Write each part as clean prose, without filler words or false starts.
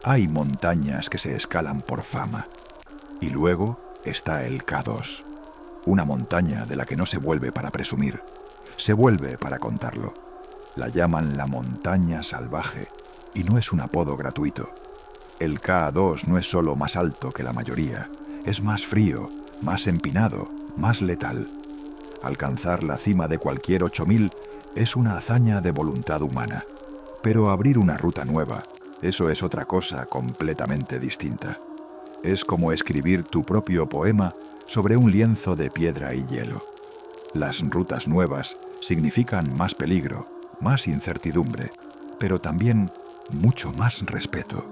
Hay montañas que se escalan por fama. Y luego está el K2, una montaña de la que no se vuelve para presumir, se vuelve para contarlo. La llaman la montaña salvaje y no es un apodo gratuito. El K2 no es solo más alto que la mayoría, es más frío, más empinado, más letal. Alcanzar la cima de cualquier 8000 es una hazaña de voluntad humana, pero abrir una ruta nueva, eso es otra cosa completamente distinta. Es como escribir tu propio poema sobre un lienzo de piedra y hielo. Las rutas nuevas significan más peligro, más incertidumbre, pero también mucho más respeto.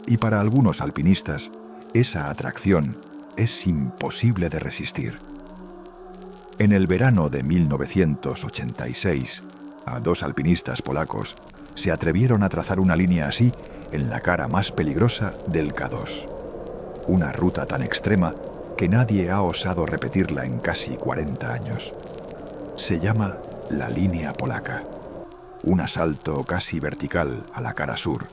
Y para algunos alpinistas, esa atracción es imposible de resistir. En el verano de 1986, a 2 alpinistas polacos se atrevieron a trazar una línea así en la cara más peligrosa del K2. Una ruta tan extrema que nadie ha osado repetirla en casi 40 años. Se llama la línea polaca. Un asalto casi vertical a la cara sur,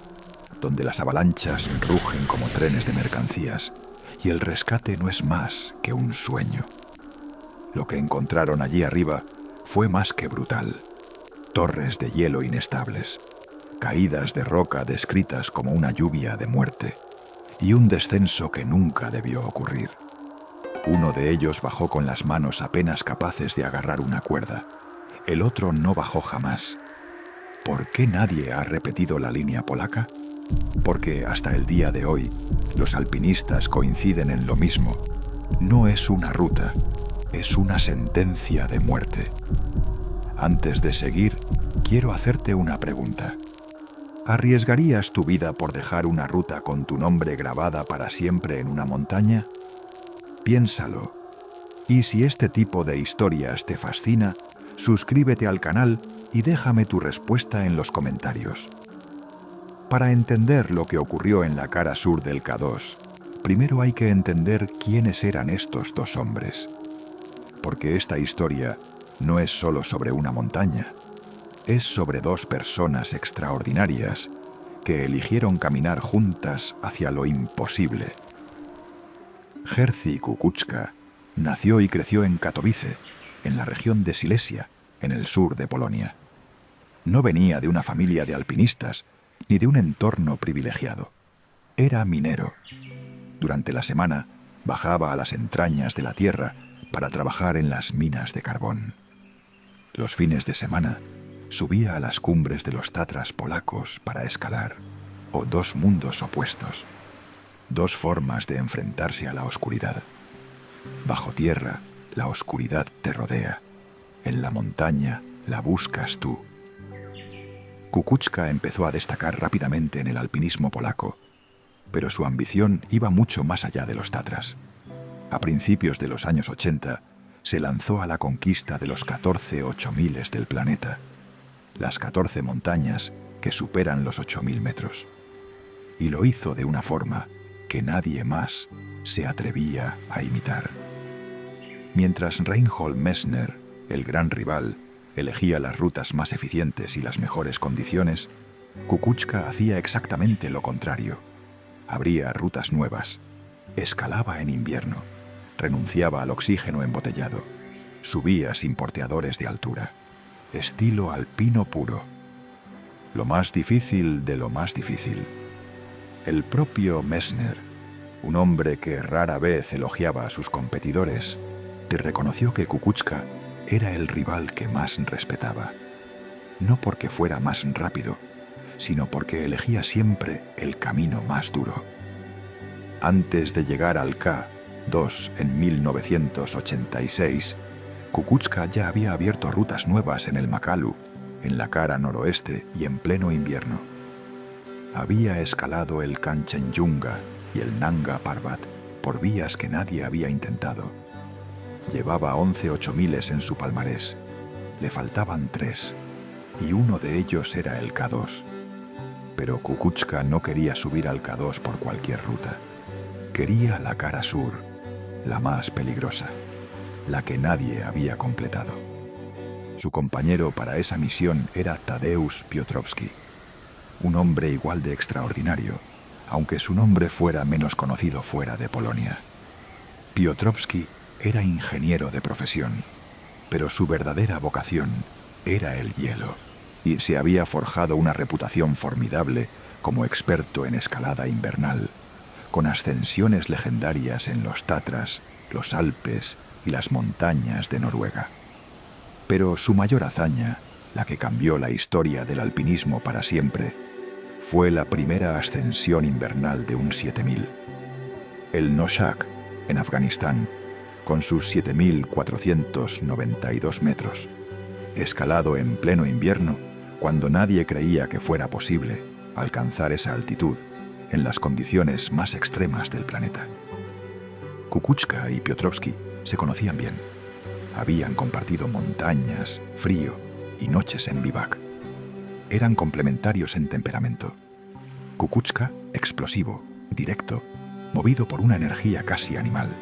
donde las avalanchas rugen como trenes de mercancías y el rescate no es más que un sueño. Lo que encontraron allí arriba fue más que brutal. Torres de hielo inestables, caídas de roca descritas como una lluvia de muerte y un descenso que nunca debió ocurrir. Uno de ellos bajó con las manos apenas capaces de agarrar una cuerda. El otro no bajó jamás. ¿Por qué nadie ha repetido la línea polaca? Porque hasta el día de hoy, los alpinistas coinciden en lo mismo. No es una ruta, es una sentencia de muerte. Antes de seguir, quiero hacerte una pregunta. ¿Arriesgarías tu vida por dejar una ruta con tu nombre grabada para siempre en una montaña? Piénsalo. Y si este tipo de historias te fascina, suscríbete al canal y déjame tu respuesta en los comentarios. Para entender lo que ocurrió en la cara sur del K2, primero hay que entender quiénes eran estos 2 hombres. Porque esta historia no es solo sobre una montaña, es sobre 2 personas extraordinarias que eligieron caminar juntas hacia lo imposible. Jerzy Kukuczka nació y creció en Katowice, en la región de Silesia, en el sur de Polonia. No venía de una familia de alpinistas ni de un entorno privilegiado. Era minero. Durante la semana bajaba a las entrañas de la tierra para trabajar en las minas de carbón. Los fines de semana subía a las cumbres de los Tatras polacos para escalar, o 2 mundos opuestos, 2 formas de enfrentarse a la oscuridad. Bajo tierra, la oscuridad te rodea. En la montaña, la buscas tú. Kukuczka empezó a destacar rápidamente en el alpinismo polaco, pero su ambición iba mucho más allá de los Tatras. A principios de los años 80, se lanzó a la conquista de los 14 8000 del planeta, las 14 montañas que superan los 8000 metros. Y lo hizo de una forma que nadie más se atrevía a imitar. Mientras Reinhold Messner, el gran rival, elegía las rutas más eficientes y las mejores condiciones, Kukuczka hacía exactamente lo contrario. Abría rutas nuevas, escalaba en invierno, renunciaba al oxígeno embotellado, subía sin porteadores de altura. Estilo alpino puro. Lo más difícil de lo más difícil. El propio Messner, un hombre que rara vez elogiaba a sus competidores, te reconoció que Kukuczka era el rival que más respetaba. No porque fuera más rápido, sino porque elegía siempre el camino más duro. Antes de llegar al K2 en 1986, Kukuczka ya había abierto rutas nuevas en el Makalu, en la cara noroeste y en pleno invierno. Había escalado el Kanchenjunga y el Nanga Parbat por vías que nadie había intentado. Llevaba 11 8000 en su palmarés. Le faltaban 3, y uno de ellos era el K2. Pero Kukuczka no quería subir al K2 por cualquier ruta. Quería la cara sur, la más peligrosa, la que nadie había completado. Su compañero para esa misión era Tadeusz Piotrowski, un hombre igual de extraordinario, aunque su nombre fuera menos conocido fuera de Polonia. Piotrowski era ingeniero de profesión, pero su verdadera vocación era el hielo, y se había forjado una reputación formidable como experto en escalada invernal, con ascensiones legendarias en los Tatras, los Alpes y las montañas de Noruega. Pero su mayor hazaña, la que cambió la historia del alpinismo para siempre, fue la primera ascensión invernal de un 7000. El Noshak, en Afganistán, con sus 7.492 metros, escalado en pleno invierno, cuando nadie creía que fuera posible alcanzar esa altitud en las condiciones más extremas del planeta. Kukuczka y Piotrowski se conocían bien. Habían compartido montañas, frío y noches en bivac. Eran complementarios en temperamento. Kukuczka, explosivo, directo, movido por una energía casi animal.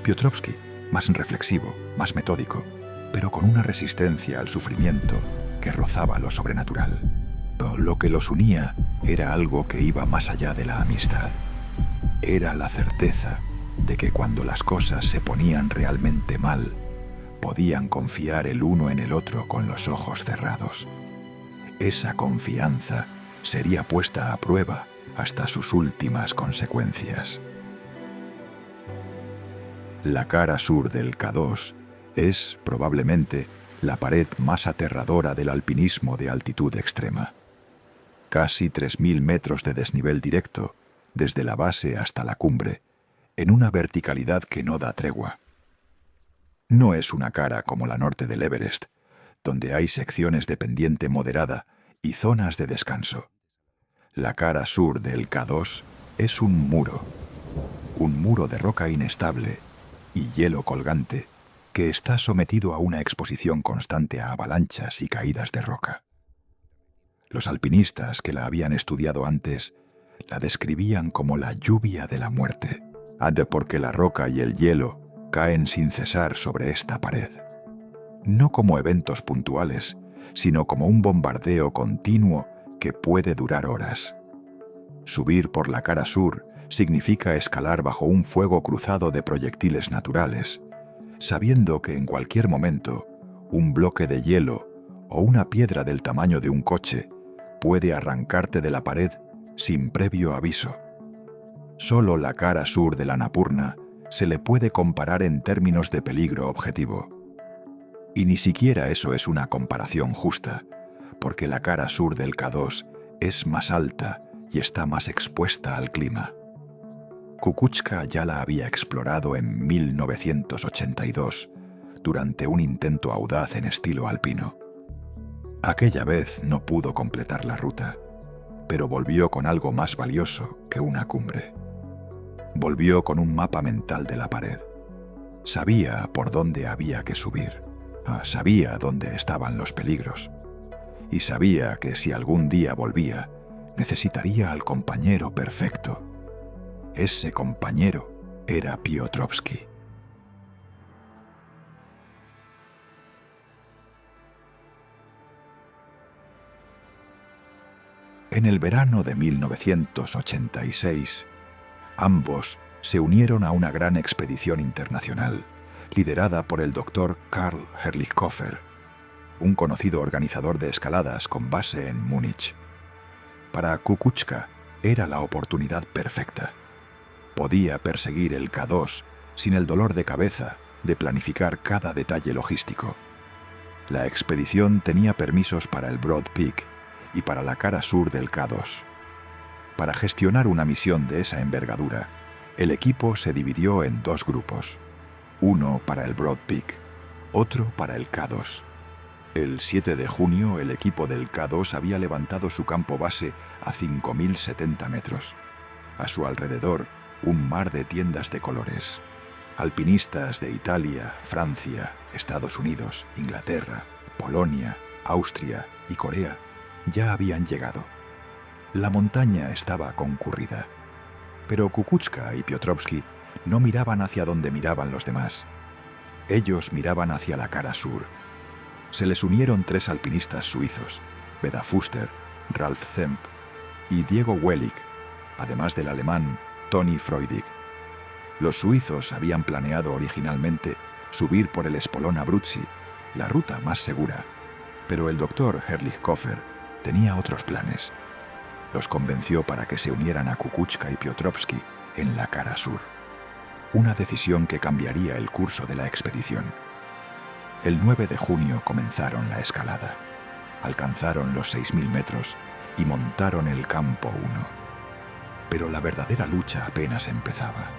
Piotrowski, más reflexivo, más metódico, pero con una resistencia al sufrimiento que rozaba lo sobrenatural. Lo que los unía era algo que iba más allá de la amistad. Era la certeza de que cuando las cosas se ponían realmente mal, podían confiar el uno en el otro con los ojos cerrados. Esa confianza sería puesta a prueba hasta sus últimas consecuencias. La cara sur del K2 es, probablemente, la pared más aterradora del alpinismo de altitud extrema. Casi 3.000 metros de desnivel directo, desde la base hasta la cumbre, en una verticalidad que no da tregua. No es una cara como la norte del Everest, donde hay secciones de pendiente moderada y zonas de descanso. La cara sur del K2 es un muro de roca inestable y hielo colgante que está sometido a una exposición constante a avalanchas y caídas de roca. Los alpinistas que la habían estudiado antes la describían como la lluvia de la muerte, porque la roca y el hielo caen sin cesar sobre esta pared. No como eventos puntuales, sino como un bombardeo continuo que puede durar horas. Subir por la cara sur significa escalar bajo un fuego cruzado de proyectiles naturales, sabiendo que en cualquier momento un bloque de hielo o una piedra del tamaño de un coche puede arrancarte de la pared sin previo aviso. Solo la cara sur de la Annapurna se le puede comparar en términos de peligro objetivo. Y ni siquiera eso es una comparación justa, porque la cara sur del K2 es más alta y está más expuesta al clima. Kukuczka ya la había explorado en 1982, durante un intento audaz en estilo alpino. Aquella vez no pudo completar la ruta, pero volvió con algo más valioso que una cumbre. Volvió con un mapa mental de la pared. Sabía por dónde había que subir, sabía dónde estaban los peligros, y sabía que si algún día volvía, necesitaría al compañero perfecto. Ese compañero era Piotrowski. En el verano de 1986, ambos se unieron a una gran expedición internacional, liderada por el Dr. Karl Herrlichhofer, un conocido organizador de escaladas con base en Múnich. Para Kukuczka era la oportunidad perfecta. Podía perseguir el K2 sin el dolor de cabeza de planificar cada detalle logístico. La expedición tenía permisos para el Broad Peak y para la cara sur del K2. Para gestionar una misión de esa envergadura, el equipo se dividió en dos grupos, uno para el Broad Peak, otro para el K2. El 7 de junio, el equipo del K2 había levantado su campo base a 5.070 metros. A su alrededor, un mar de tiendas de colores. Alpinistas de Italia, Francia, Estados Unidos, Inglaterra, Polonia, Austria y Corea ya habían llegado. La montaña estaba concurrida, pero Kukuczka y Piotrowski no miraban hacia donde miraban los demás. Ellos miraban hacia la cara sur. Se les unieron 3 alpinistas suizos, Beda Fuster, Ralf Zemp y Diego Wellig, además del alemán Toni Freudig. Los suizos habían planeado originalmente subir por el espolón Abruzzi, la ruta más segura, pero el doctor Herrlich-Koffer tenía otros planes. Los convenció para que se unieran a Kukuczka y Piotrowski en la cara sur. Una decisión que cambiaría el curso de la expedición. El 9 de junio comenzaron la escalada. Alcanzaron los 6.000 metros y montaron el campo 1. Pero la verdadera lucha apenas empezaba.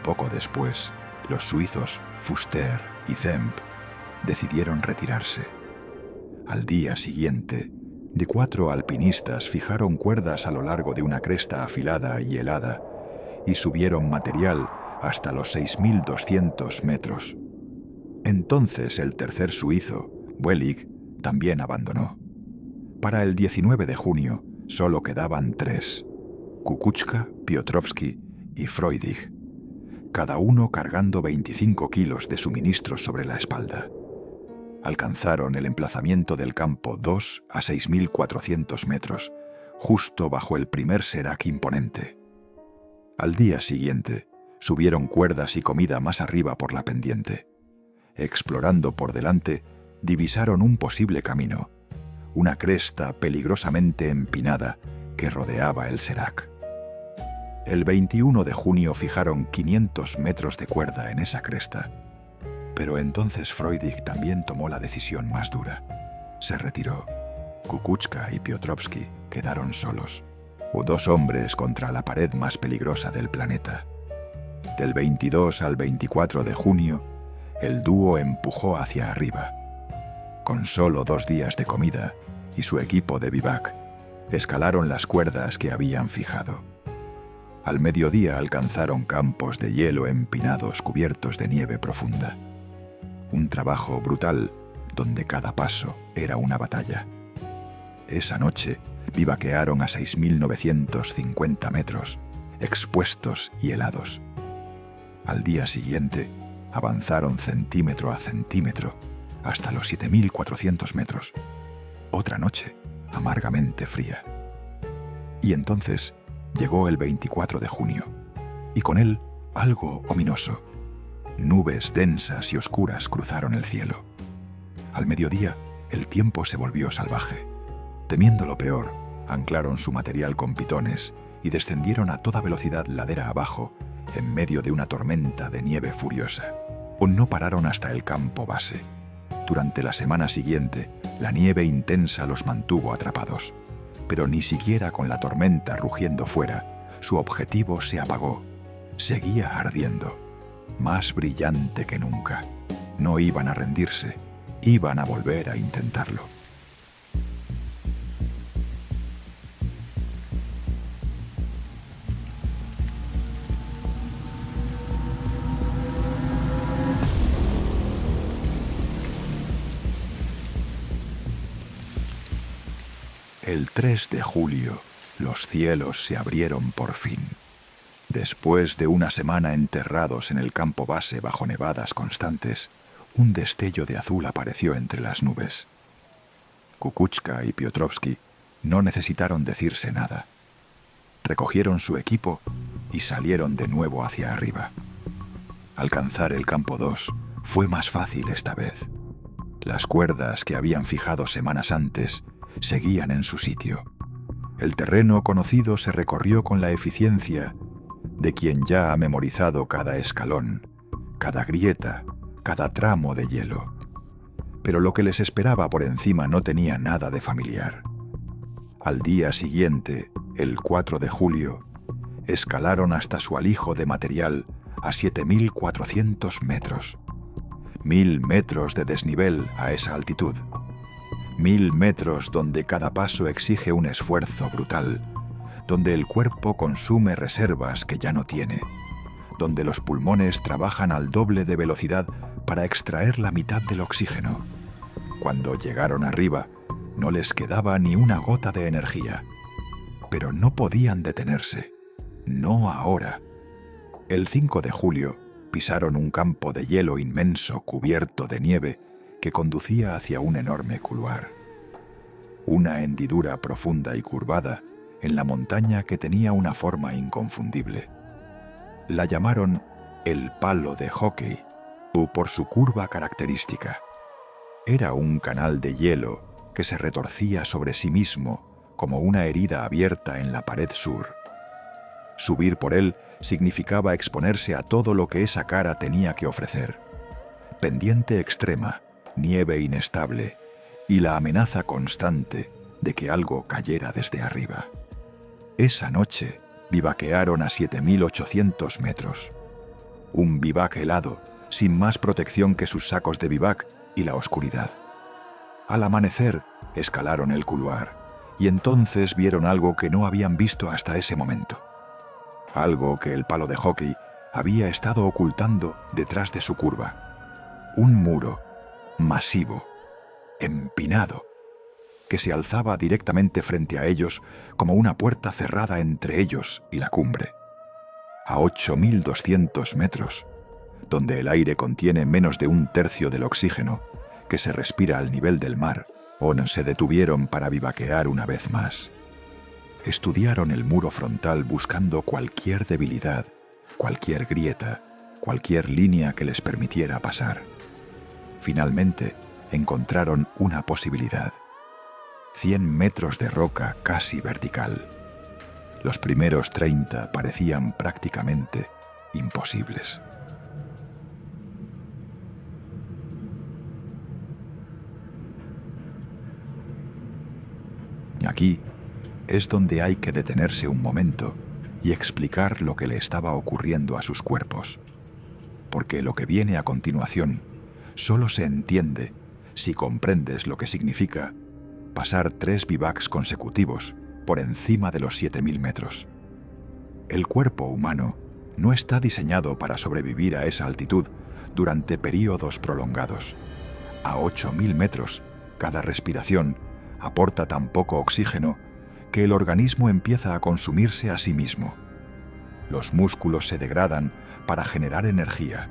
Poco después, los suizos Fuster y Zemp decidieron retirarse. Al día siguiente, de 4 alpinistas fijaron cuerdas a lo largo de una cresta afilada y helada y subieron material hasta los 6.200 metros. Entonces el tercer suizo, Wellig, también abandonó. Para el 19 de junio solo quedaban 3, Kukuczka, Piotrowski y Freudig, cada uno cargando 25 kilos de suministros sobre la espalda. Alcanzaron el emplazamiento del campo 2 a 6.400 metros, justo bajo el primer serac imponente. Al día siguiente, subieron cuerdas y comida más arriba por la pendiente. Explorando por delante, divisaron un posible camino, una cresta peligrosamente empinada que rodeaba el serac. El 21 de junio fijaron 500 metros de cuerda en esa cresta. Pero entonces Freudig también tomó la decisión más dura. Se retiró. Kukuczka y Piotrowski quedaron solos, o 2 hombres contra la pared más peligrosa del planeta. Del 22 al 24 de junio, el dúo empujó hacia arriba. Con solo 2 días de comida y su equipo de bivac, escalaron las cuerdas que habían fijado. Al mediodía alcanzaron campos de hielo empinados cubiertos de nieve profunda. Un trabajo brutal donde cada paso era una batalla. Esa noche bivaquearon a 6.950 metros, expuestos y helados. Al día siguiente avanzaron centímetro a centímetro hasta los 7.400 metros. Otra noche amargamente fría. Y entonces llegó el 24 de junio, y con él algo ominoso. Nubes densas y oscuras cruzaron el cielo. Al mediodía, el tiempo se volvió salvaje. Temiendo lo peor, anclaron su material con pitones y descendieron a toda velocidad ladera abajo en medio de una tormenta de nieve furiosa. O no pararon hasta el campo base. Durante la semana siguiente, la nieve intensa los mantuvo atrapados. Pero ni siquiera con la tormenta rugiendo fuera, su objetivo se apagó. Seguía ardiendo, más brillante que nunca. No iban a rendirse, iban a volver a intentarlo. El 3 de julio, los cielos se abrieron por fin. Después de una semana enterrados en el campo base bajo nevadas constantes, un destello de azul apareció entre las nubes. Kukuczka y Piotrowski no necesitaron decirse nada. Recogieron su equipo y salieron de nuevo hacia arriba. Alcanzar el campo 2 fue más fácil esta vez. Las cuerdas que habían fijado semanas antes seguían en su sitio. El terreno conocido se recorrió con la eficiencia de quien ya ha memorizado cada escalón, cada grieta, cada tramo de hielo. Pero lo que les esperaba por encima no tenía nada de familiar. Al día siguiente, el 4 de julio, escalaron hasta su alijo de material a 7.400 metros. 1.000 metros de desnivel a esa altitud. 1.000 metros donde cada paso exige un esfuerzo brutal, donde el cuerpo consume reservas que ya no tiene, donde los pulmones trabajan al doble de velocidad para extraer la mitad del oxígeno. Cuando llegaron arriba, no les quedaba ni una gota de energía. Pero no podían detenerse. No ahora. El 5 de julio pisaron un campo de hielo inmenso cubierto de nieve que conducía hacia un enorme couloir. Una hendidura profunda y curvada en la montaña que tenía una forma inconfundible. La llamaron el palo de hockey, por su curva característica. Era un canal de hielo que se retorcía sobre sí mismo como una herida abierta en la pared sur. Subir por él significaba exponerse a todo lo que esa cara tenía que ofrecer. Pendiente extrema, nieve inestable y la amenaza constante de que algo cayera desde arriba. Esa noche bivaquearon a 7.800 metros. Un bivac helado, sin más protección que sus sacos de bivac y la oscuridad. Al amanecer, escalaron el couloir y entonces vieron algo que no habían visto hasta ese momento. Algo que el palo de hockey había estado ocultando detrás de su curva. Un muro masivo, empinado, que se alzaba directamente frente a ellos como una puerta cerrada entre ellos y la cumbre. A 8.200 metros, donde el aire contiene menos de un tercio del oxígeno que se respira al nivel del mar, se detuvieron para bivaquear una vez más. Estudiaron el muro frontal buscando cualquier debilidad, cualquier grieta, cualquier línea que les permitiera pasar. Finalmente, encontraron una posibilidad. 100 metros de roca casi vertical. Los primeros 30 parecían prácticamente imposibles. Aquí es donde hay que detenerse un momento y explicar lo que le estaba ocurriendo a sus cuerpos. Porque lo que viene a continuación solo se entiende si comprendes lo que significa pasar 3 bivacs consecutivos por encima de los 7.000 metros. El cuerpo humano no está diseñado para sobrevivir a esa altitud durante períodos prolongados. A 8.000 metros, cada respiración aporta tan poco oxígeno que el organismo empieza a consumirse a sí mismo. Los músculos se degradan para generar energía.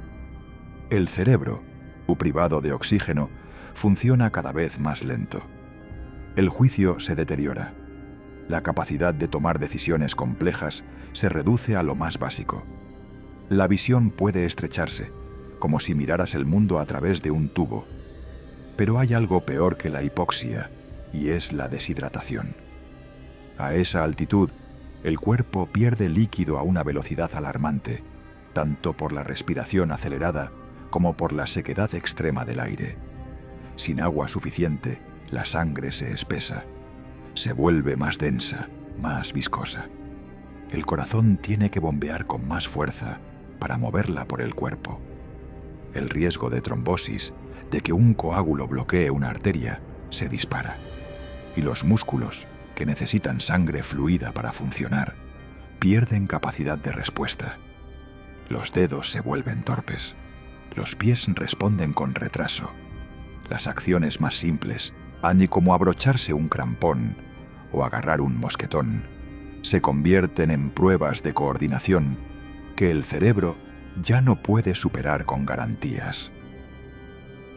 El cerebro, privado de oxígeno, funciona cada vez más lento. El juicio se deteriora. La capacidad de tomar decisiones complejas se reduce a lo más básico. La visión puede estrecharse, como si miraras el mundo a través de un tubo. Pero hay algo peor que la hipoxia, y es la deshidratación. A esa altitud, el cuerpo pierde líquido a una velocidad alarmante, tanto por la respiración acelerada como por la sequedad extrema del aire. Sin agua suficiente, la sangre se espesa, se vuelve más densa, más viscosa. El corazón tiene que bombear con más fuerza para moverla por el cuerpo. El riesgo de trombosis, de que un coágulo bloquee una arteria, se dispara. Y los músculos, que necesitan sangre fluida para funcionar, pierden capacidad de respuesta. Los dedos se vuelven torpes. Los pies responden con retraso. Las acciones más simples, como abrocharse un crampón o agarrar un mosquetón, se convierten en pruebas de coordinación que el cerebro ya no puede superar con garantías.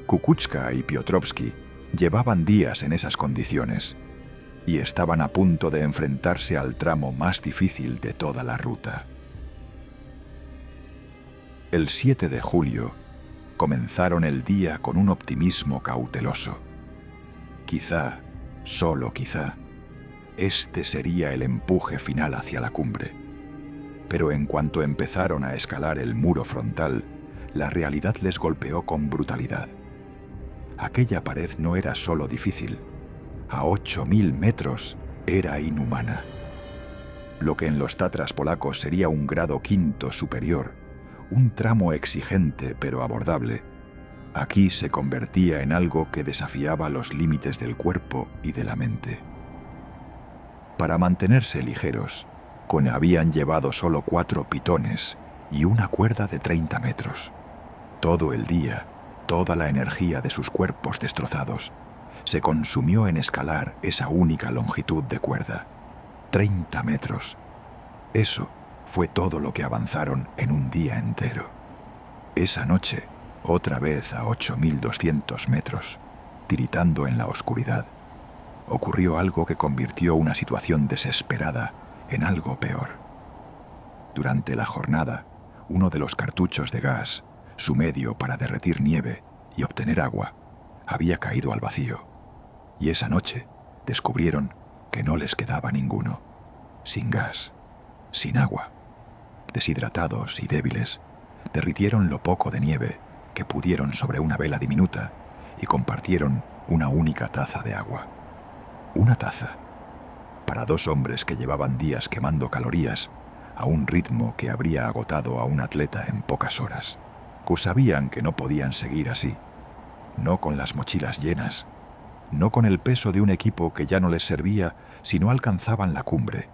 Kukuczka y Piotrowski llevaban días en esas condiciones y estaban a punto de enfrentarse al tramo más difícil de toda la ruta. El 7 de julio comenzaron el día con un optimismo cauteloso. Quizá, solo quizá, este sería el empuje final hacia la cumbre. Pero en cuanto empezaron a escalar el muro frontal, la realidad les golpeó con brutalidad. Aquella pared no era solo difícil, a 8.000 metros era inhumana. Lo que en los Tatras polacos sería un grado quinto superior, un tramo exigente pero abordable, aquí se convertía en algo que desafiaba los límites del cuerpo y de la mente. Para mantenerse ligeros, habían llevado solo 4 pitones y una cuerda de 30 metros. Todo el día, toda la energía de sus cuerpos destrozados se consumió en escalar esa única longitud de cuerda. 30 metros. Eso fue todo lo que avanzaron en un día entero. Esa noche, otra vez a 8.200 metros, tiritando en la oscuridad, ocurrió algo que convirtió una situación desesperada en algo peor. Durante la jornada, uno de los cartuchos de gas, su medio para derretir nieve y obtener agua, había caído al vacío. Y esa noche descubrieron que no les quedaba ninguno. Sin gas, sin agua. Deshidratados y débiles, derritieron lo poco de nieve que pudieron sobre una vela diminuta y compartieron una única taza de agua. Una taza. Para dos hombres que llevaban días quemando calorías a un ritmo que habría agotado a un atleta en pocas horas. Sabían que no podían seguir así. No con las mochilas llenas. No con el peso de un equipo que ya no les servía si no alcanzaban la cumbre.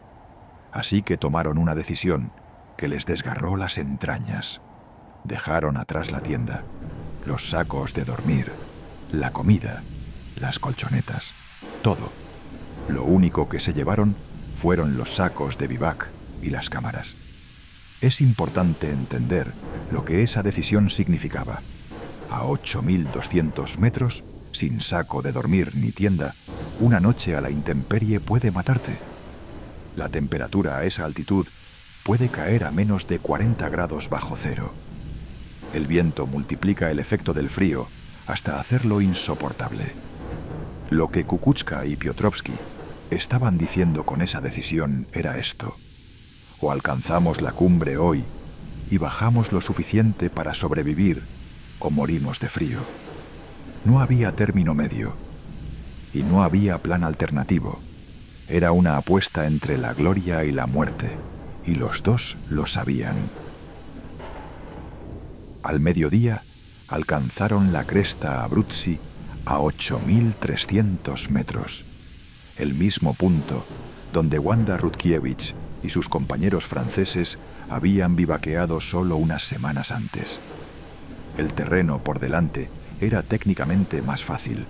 Así que tomaron una decisión que les desgarró las entrañas. Dejaron atrás la tienda, los sacos de dormir, la comida, las colchonetas, todo. Lo único que se llevaron fueron los sacos de bivac y las cámaras. Es importante entender lo que esa decisión significaba. A 8.200 metros, sin saco de dormir ni tienda, una noche a la intemperie puede matarte. La temperatura a esa altitud puede caer a menos de 40 grados bajo cero. El viento multiplica el efecto del frío hasta hacerlo insoportable. Lo que Kukuczka y Piotrowski estaban diciendo con esa decisión era esto: o alcanzamos la cumbre hoy y bajamos lo suficiente para sobrevivir, o morimos de frío. No había término medio y no había plan alternativo. Era una apuesta entre la gloria y la muerte, y los dos lo sabían. Al mediodía alcanzaron la cresta Abruzzi a 8.300 metros, el mismo punto donde Wanda Rutkiewicz y sus compañeros franceses habían bivaqueado solo unas semanas antes. El terreno por delante era técnicamente más fácil,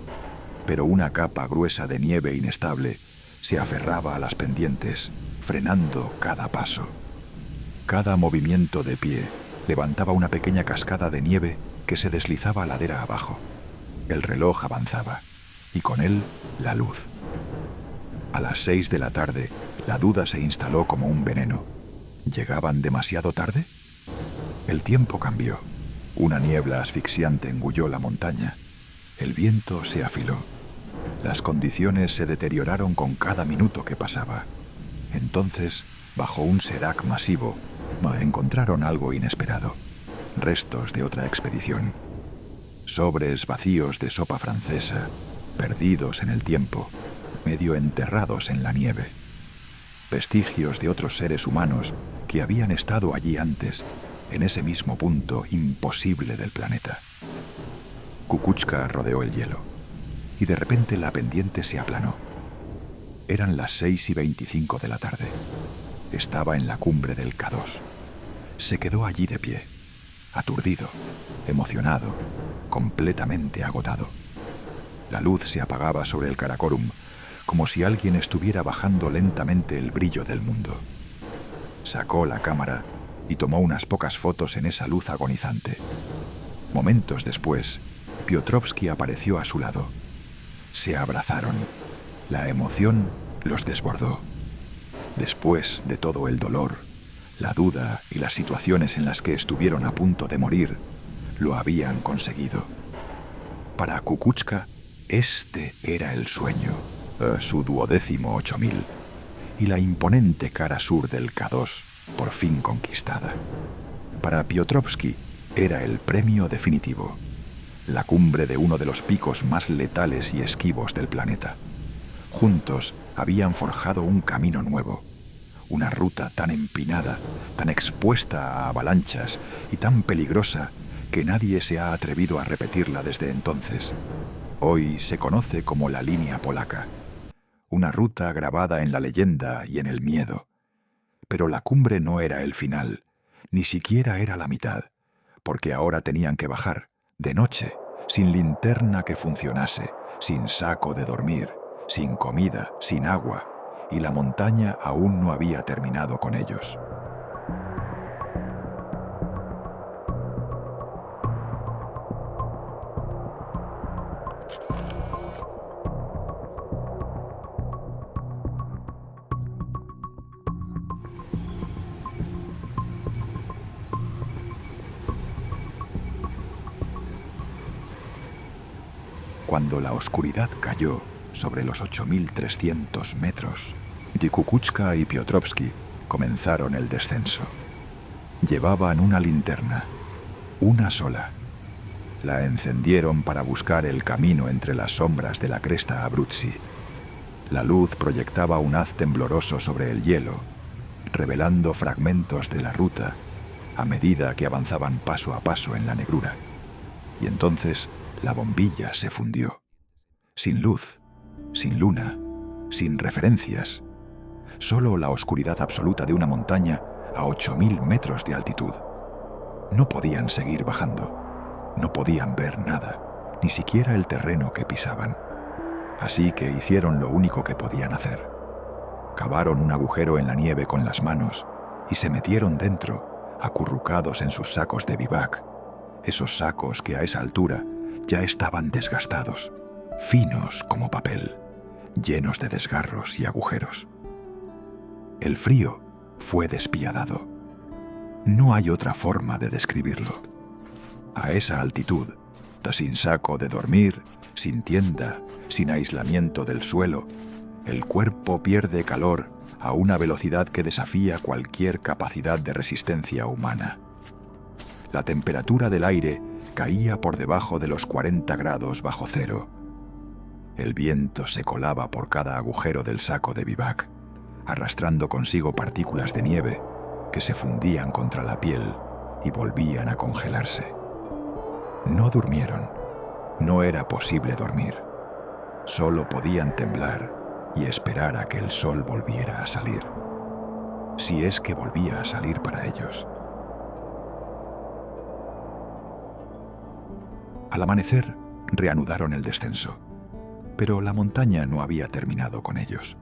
pero una capa gruesa de nieve inestable se aferraba a las pendientes, frenando cada paso. Cada movimiento de pie levantaba una pequeña cascada de nieve que se deslizaba ladera abajo. El reloj avanzaba, y con él la luz. A las 6 de la tarde, la duda se instaló como un veneno. ¿Llegaban demasiado tarde? El tiempo cambió. Una niebla asfixiante engulló la montaña. El viento se afiló. Las condiciones se deterioraron con cada minuto que pasaba. Entonces, bajo un serac masivo, encontraron algo inesperado. Restos de otra expedición. Sobres vacíos de sopa francesa, perdidos en el tiempo, medio enterrados en la nieve. Vestigios de otros seres humanos que habían estado allí antes, en ese mismo punto imposible del planeta. Kukuczka rodeó el hielo, y de repente la pendiente se aplanó. Eran las 6:25 de la tarde. Estaba en la cumbre del K2. Se quedó allí de pie, aturdido, emocionado, completamente agotado. La luz se apagaba sobre el Karakorum, como si alguien estuviera bajando lentamente el brillo del mundo. Sacó la cámara y tomó unas pocas fotos en esa luz agonizante. Momentos después, Piotrowski apareció a su lado. Se abrazaron. La emoción los desbordó. Después de todo el dolor, la duda y las situaciones en las que estuvieron a punto de morir, lo habían conseguido. Para Kukuczka, este era el sueño, su 12º 8000, y la imponente cara sur del K2, por fin conquistada. Para Piotrowski era el premio definitivo, la cumbre de uno de los picos más letales y esquivos del planeta. Juntos habían forjado un camino nuevo, una ruta tan empinada, tan expuesta a avalanchas y tan peligrosa que nadie se ha atrevido a repetirla desde entonces. Hoy se conoce como la línea polaca, una ruta grabada en la leyenda y en el miedo. Pero la cumbre no era el final, ni siquiera era la mitad, porque ahora tenían que bajar, de noche, sin linterna que funcionase, sin saco de dormir, sin comida, sin agua, y la montaña aún no había terminado con ellos. Cuando la oscuridad cayó sobre los 8.300 metros, Kukuczka y Piotrowski comenzaron el descenso. Llevaban una linterna, una sola. La encendieron para buscar el camino entre las sombras de la cresta Abruzzi. La luz proyectaba un haz tembloroso sobre el hielo, revelando fragmentos de la ruta a medida que avanzaban paso a paso en la negrura. Y entonces la bombilla se fundió. Sin luz, sin luna, sin referencias. Solo la oscuridad absoluta de una montaña a 8.000 metros de altitud. No podían seguir bajando. No podían ver nada, ni siquiera el terreno que pisaban. Así que hicieron lo único que podían hacer. Cavaron un agujero en la nieve con las manos y se metieron dentro, acurrucados en sus sacos de bivac. Esos sacos que a esa altura ya estaban desgastados, finos como papel, llenos de desgarros y agujeros. El frío fue despiadado. No hay otra forma de describirlo. A esa altitud, sin saco de dormir, sin tienda, sin aislamiento del suelo, el cuerpo pierde calor a una velocidad que desafía cualquier capacidad de resistencia humana. La temperatura del aire caía por debajo de los 40 grados bajo cero. El viento se colaba por cada agujero del saco de bivac, arrastrando consigo partículas de nieve que se fundían contra la piel y volvían a congelarse. No durmieron. No era posible dormir. Solo podían temblar y esperar a que el sol volviera a salir. Si es que volvía a salir para ellos. Al amanecer, reanudaron el descenso, pero la montaña no había terminado con ellos.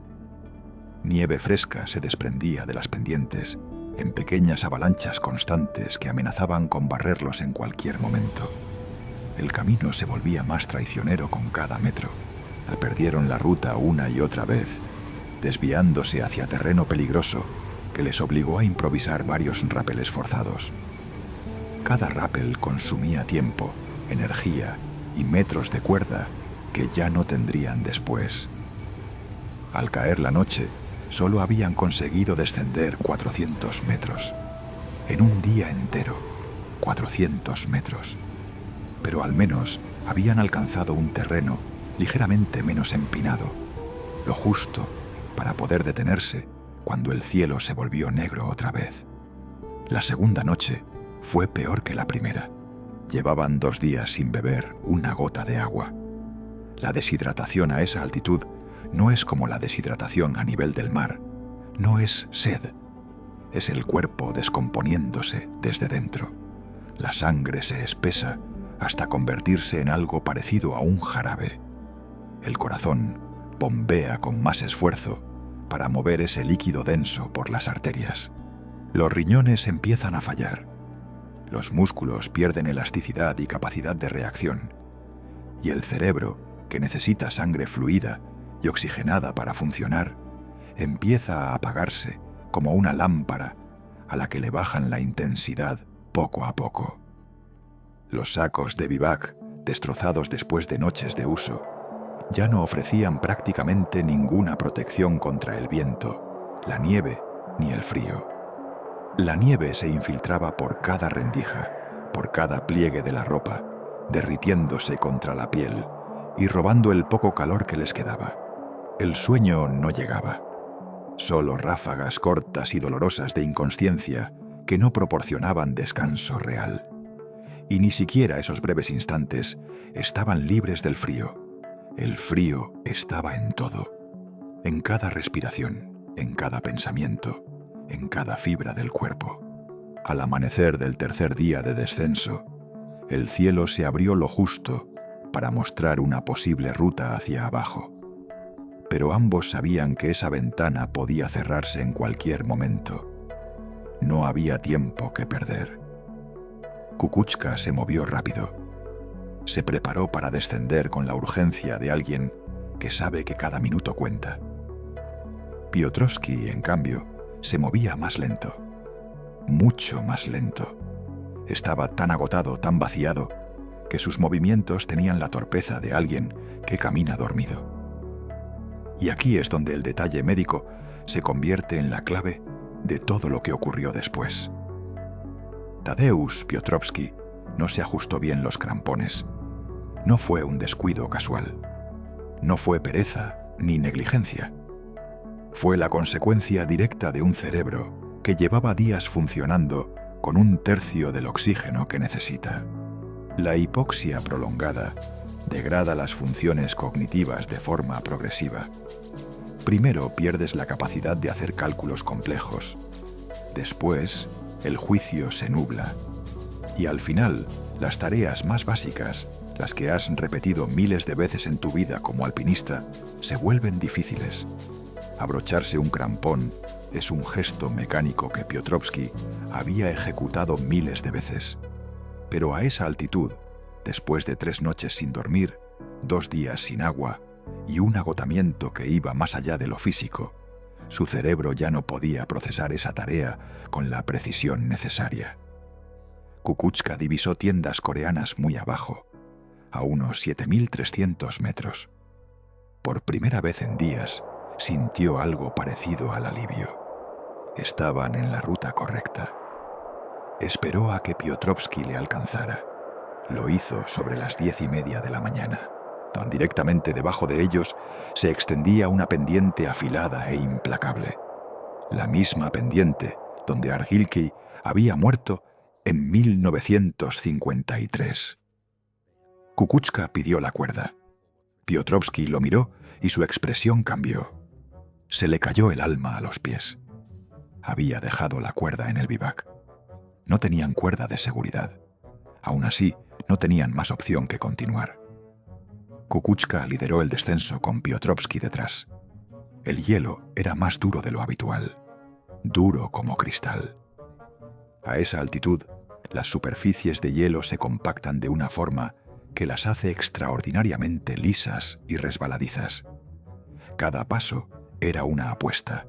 Nieve fresca se desprendía de las pendientes en pequeñas avalanchas constantes que amenazaban con barrerlos en cualquier momento. El camino se volvía más traicionero con cada metro. Perdieron la ruta una y otra vez, desviándose hacia terreno peligroso que les obligó a improvisar varios rápeles forzados. Cada rápel consumía tiempo, energía y metros de cuerda que ya no tendrían después. Al caer la noche, solo habían conseguido descender 400 metros. En un día entero, 400 metros. Pero al menos habían alcanzado un terreno ligeramente menos empinado, lo justo para poder detenerse cuando el cielo se volvió negro otra vez. La segunda noche fue peor que la primera. Llevaban 2 días sin beber una gota de agua. La deshidratación a esa altitud no es como la deshidratación a nivel del mar. No es sed. Es el cuerpo descomponiéndose desde dentro. La sangre se espesa hasta convertirse en algo parecido a un jarabe. El corazón bombea con más esfuerzo para mover ese líquido denso por las arterias. Los riñones empiezan a fallar. Los músculos pierden elasticidad y capacidad de reacción. Y el cerebro, que necesita sangre fluida y oxigenada para funcionar, empieza a apagarse como una lámpara a la que le bajan la intensidad poco a poco. Los sacos de bivac, destrozados después de noches de uso, ya no ofrecían prácticamente ninguna protección contra el viento, la nieve ni el frío. La nieve se infiltraba por cada rendija, por cada pliegue de la ropa, derritiéndose contra la piel y robando el poco calor que les quedaba. El sueño no llegaba. Solo ráfagas cortas y dolorosas de inconsciencia que no proporcionaban descanso real. Y ni siquiera esos breves instantes estaban libres del frío. El frío estaba en todo, en cada respiración, en cada pensamiento, en cada fibra del cuerpo. Al amanecer del tercer día de descenso, el cielo se abrió lo justo para mostrar una posible ruta hacia abajo. Pero ambos sabían que esa ventana podía cerrarse en cualquier momento. No había tiempo que perder. Kukuczka se movió rápido. Se preparó para descender con la urgencia de alguien que sabe que cada minuto cuenta. Piotrowski, en cambio, se movía más lento. Mucho más lento. Estaba tan agotado, tan vaciado, que sus movimientos tenían la torpeza de alguien que camina dormido. Y aquí es donde el detalle médico se convierte en la clave de todo lo que ocurrió después. Tadeusz Piotrowski no se ajustó bien los crampones. No fue un descuido casual. No fue pereza ni negligencia. Fue la consecuencia directa de un cerebro que llevaba días funcionando con 1/3 del oxígeno que necesita. La hipoxia prolongada degrada las funciones cognitivas de forma progresiva. Primero pierdes la capacidad de hacer cálculos complejos. Después, el juicio se nubla. Y al final, las tareas más básicas, las que has repetido miles de veces en tu vida como alpinista, se vuelven difíciles. Abrocharse un crampón es un gesto mecánico que Piotrowski había ejecutado miles de veces. Pero a esa altitud, después de 3 noches sin dormir, 2 días sin agua y un agotamiento que iba más allá de lo físico, su cerebro ya no podía procesar esa tarea con la precisión necesaria. Kukuczka divisó tiendas coreanas muy abajo, a unos 7.300 metros. Por primera vez en días, sintió algo parecido al alivio. Estaban en la ruta correcta. Esperó a que Piotrowski le alcanzara. Lo hizo sobre las 10:30 de la mañana. Tan directamente debajo de ellos se extendía una pendiente afilada e implacable. La misma pendiente donde Argilki había muerto en 1953. Kukuczka pidió la cuerda. Piotrowski lo miró y su expresión cambió. Se le cayó el alma a los pies. Había dejado la cuerda en el bivac. No tenían cuerda de seguridad. Aún así, no tenían más opción que continuar. Kukuczka lideró el descenso con Piotrowski detrás. El hielo era más duro de lo habitual, duro como cristal. A esa altitud, las superficies de hielo se compactan de una forma que las hace extraordinariamente lisas y resbaladizas. Cada paso era una apuesta,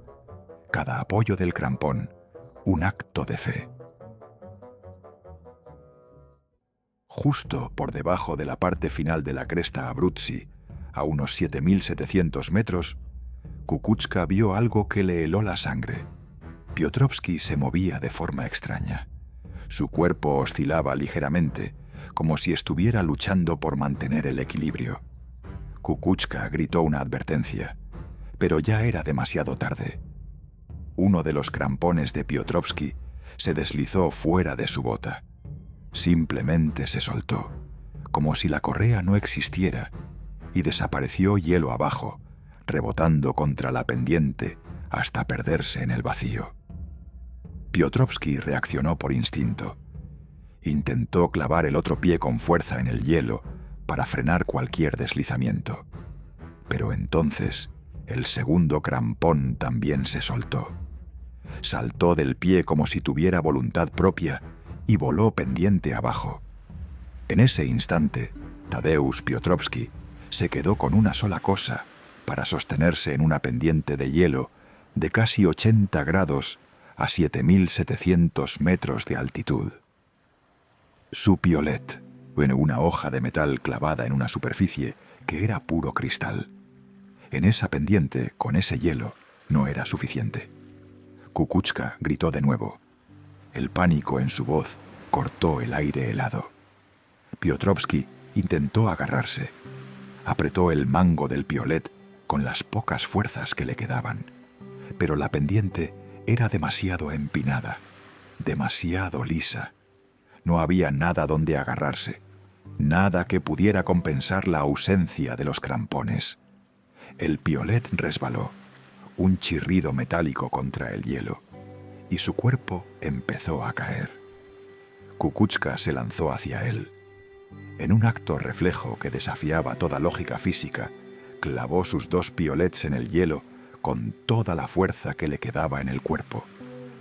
cada apoyo del crampón un acto de fe. Justo por debajo de la parte final de la cresta Abruzzi, a unos 7.700 metros, Kukuczka vio algo que le heló la sangre. Piotrowski se movía de forma extraña. Su cuerpo oscilaba ligeramente, como si estuviera luchando por mantener el equilibrio. Kukuczka gritó una advertencia, pero ya era demasiado tarde. Uno de los crampones de Piotrowski se deslizó fuera de su bota. Simplemente se soltó, como si la correa no existiera, y desapareció hielo abajo, rebotando contra la pendiente hasta perderse en el vacío. Piotrowski reaccionó por instinto. Intentó clavar el otro pie con fuerza en el hielo para frenar cualquier deslizamiento. Pero entonces, el segundo crampón también se soltó. Saltó del pie como si tuviera voluntad propia y voló pendiente abajo. En ese instante, Tadeusz Piotrowski se quedó con una sola cosa para sostenerse en una pendiente de hielo de casi 80 grados a 7.700 metros de altitud. Su piolet, una hoja de metal clavada en una superficie que era puro cristal. En esa pendiente, con ese hielo, no era suficiente. Kukuczka gritó de nuevo. El pánico en su voz cortó el aire helado. Piotrowski intentó agarrarse. Apretó el mango del piolet con las pocas fuerzas que le quedaban. Pero la pendiente era demasiado empinada, demasiado lisa. No había nada donde agarrarse, nada que pudiera compensar la ausencia de los crampones. El piolet resbaló, un chirrido metálico contra el hielo, y su cuerpo empezó a caer. Kukuczka se lanzó hacia él. En un acto reflejo que desafiaba toda lógica física, clavó sus 2 piolets en el hielo con toda la fuerza que le quedaba en el cuerpo,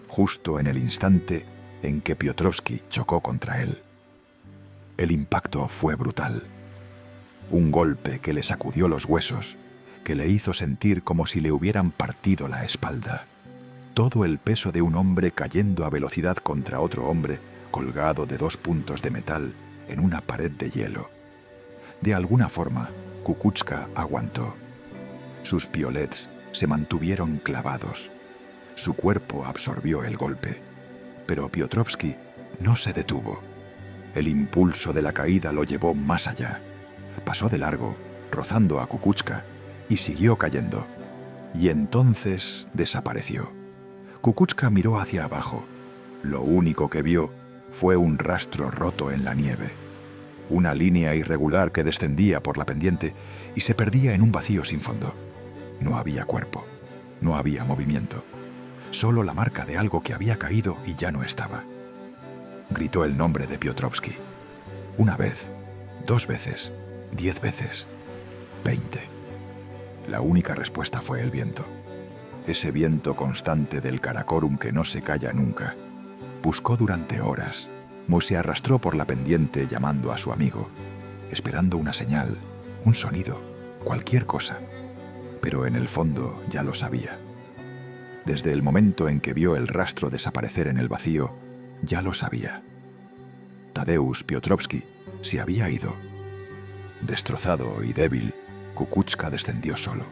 justo en el instante en que Piotrowski chocó contra él. El impacto fue brutal. Un golpe que le sacudió los huesos, que le hizo sentir como si le hubieran partido la espalda. Todo el peso de un hombre cayendo a velocidad contra otro hombre, colgado de 2 puntos de metal, en una pared de hielo. De alguna forma, Kukuczka aguantó. Sus piolets se mantuvieron clavados. Su cuerpo absorbió el golpe. Pero Piotrowski no se detuvo. El impulso de la caída lo llevó más allá. Pasó de largo, rozando a Kukuczka, y siguió cayendo. Y entonces desapareció. Kukuczka miró hacia abajo. Lo único que vio fue un rastro roto en la nieve. Una línea irregular que descendía por la pendiente y se perdía en un vacío sin fondo. No había cuerpo, no había movimiento. Solo la marca de algo que había caído y ya no estaba. Gritó el nombre de Piotrowski. 1 vez, 2 veces, 10 veces, 20. La única respuesta fue el viento. Ese viento constante del Karakorum que no se calla nunca. Buscó durante horas. Se arrastró por la pendiente llamando a su amigo, esperando una señal, un sonido, cualquier cosa. Pero en el fondo ya lo sabía. Desde el momento en que vio el rastro desaparecer en el vacío, ya lo sabía. Tadeusz Piotrowski se había ido. Destrozado y débil, Kukuczka descendió solo.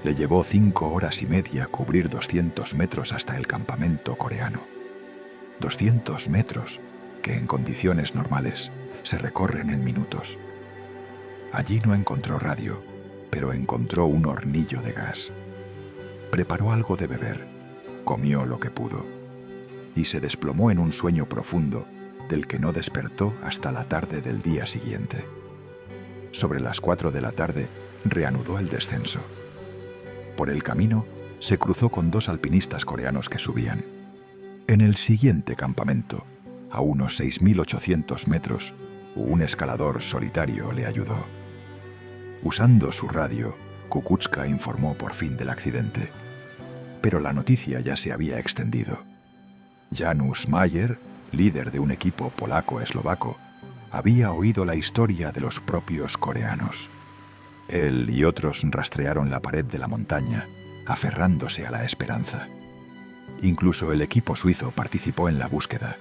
Le llevó 5 horas y media cubrir 200 metros hasta el campamento coreano. 200 metros que en condiciones normales se recorren en minutos. Allí no encontró radio, pero encontró un hornillo de gas. Preparó algo de beber, comió lo que pudo y se desplomó en un sueño profundo del que no despertó hasta la tarde del día siguiente. Sobre las 4 de la tarde reanudó el descenso. Por el camino se cruzó con 2 alpinistas coreanos que subían. En el siguiente campamento, a unos 6.800 metros, un escalador solitario le ayudó. Usando su radio, Kukuczka informó por fin del accidente. Pero la noticia ya se había extendido. Janusz Mayer, líder de un equipo polaco-eslovaco, había oído la historia de los propios coreanos. Él y otros rastrearon la pared de la montaña, aferrándose a la esperanza. Incluso el equipo suizo participó en la búsqueda.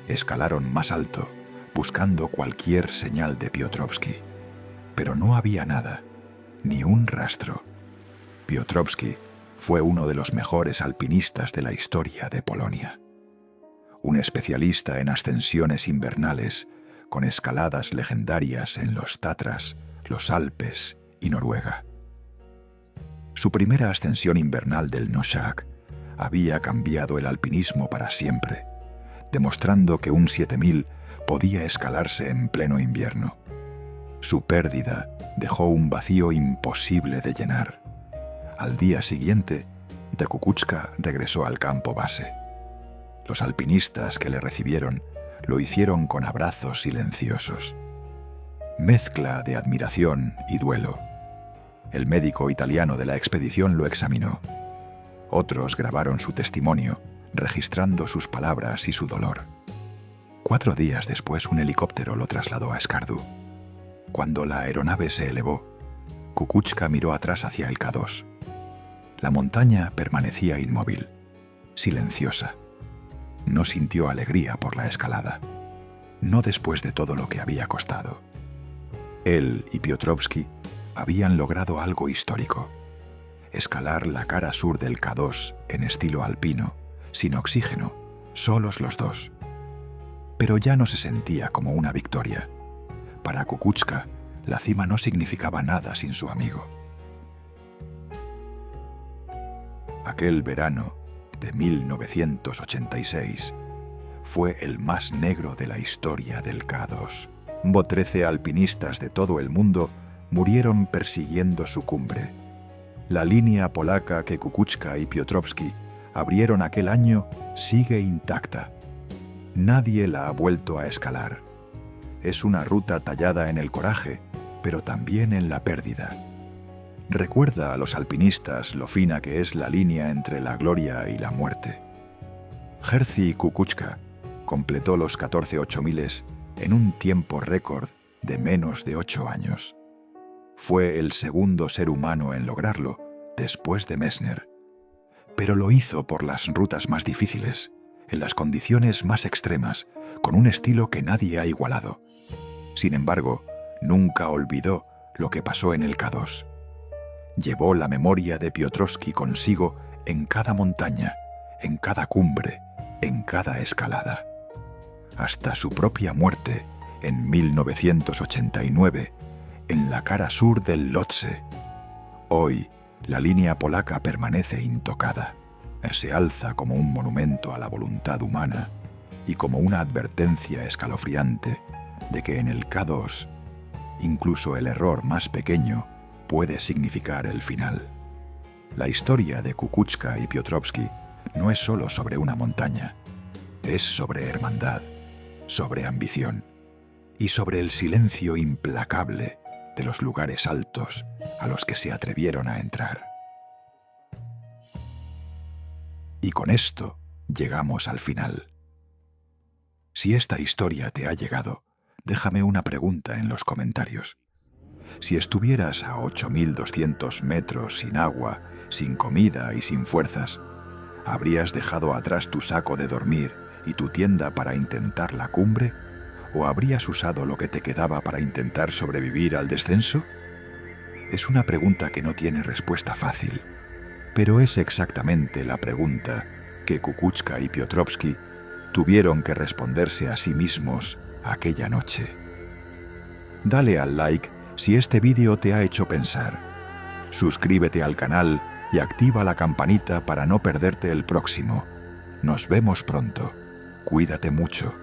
Escalaron más alto, buscando cualquier señal de Piotrowski. Pero no había nada, ni un rastro. Piotrowski fue uno de los mejores alpinistas de la historia de Polonia. Un especialista en ascensiones invernales, con escaladas legendarias en los Tatras, los Alpes y Noruega. Su primera ascensión invernal del Noshak había cambiado el alpinismo para siempre, demostrando que un 7000 podía escalarse en pleno invierno. Su pérdida dejó un vacío imposible de llenar. Al día siguiente, de Kukuczka regresó al campo base. Los alpinistas que le recibieron lo hicieron con abrazos silenciosos. Mezcla de admiración y duelo. El médico italiano de la expedición lo examinó. Otros grabaron su testimonio, registrando sus palabras y su dolor. 4 días después, un helicóptero lo trasladó a Skardu. Cuando la aeronave se elevó, Kukuczka miró atrás hacia el K2. La montaña permanecía inmóvil, silenciosa. No sintió alegría por la escalada, no después de todo lo que había costado. Él y Piotrowski habían logrado algo histórico: escalar la cara sur del K2 en estilo alpino, sin oxígeno, solos los dos. Pero ya no se sentía como una victoria. Para Kukuczka, la cima no significaba nada sin su amigo. Aquel verano de 1986 fue el más negro de la historia del K2. 13 alpinistas de todo el mundo murieron persiguiendo su cumbre. La línea polaca que Kukuczka y Piotrowski abrieron aquel año sigue intacta. Nadie la ha vuelto a escalar. Es una ruta tallada en el coraje, pero también en la pérdida. Recuerda a los alpinistas lo fina que es la línea entre la gloria y la muerte. Jerzy Kukuczka completó los 14 8000 en un tiempo récord de menos de 8 años. Fue el segundo ser humano en lograrlo, después de Messner. Pero lo hizo por las rutas más difíciles, en las condiciones más extremas, con un estilo que nadie ha igualado. Sin embargo, nunca olvidó lo que pasó en el K2. Llevó la memoria de Piotrowski consigo en cada montaña, en cada cumbre, en cada escalada. Hasta su propia muerte, en 1989, en la cara sur del Lhotse. Hoy, la línea polaca permanece intocada. Se alza como un monumento a la voluntad humana y como una advertencia escalofriante de que en el K2, incluso el error más pequeño puede significar el final. La historia de Kukuczka y Piotrowski no es solo sobre una montaña, es sobre hermandad, sobre ambición y sobre el silencio implacable de los lugares altos a los que se atrevieron a entrar. Y con esto llegamos al final. Si esta historia te ha llegado, déjame una pregunta en los comentarios. Si estuvieras a 8.200 metros sin agua, sin comida y sin fuerzas, ¿habrías dejado atrás tu saco de dormir y tu tienda para intentar la cumbre? ¿O habrías usado lo que te quedaba para intentar sobrevivir al descenso? Es una pregunta que no tiene respuesta fácil, pero es exactamente la pregunta que Kukuczka y Piotrowski tuvieron que responderse a sí mismos aquella noche. Dale al like si este vídeo te ha hecho pensar. Suscríbete al canal y activa la campanita para no perderte el próximo. Nos vemos pronto. Cuídate mucho.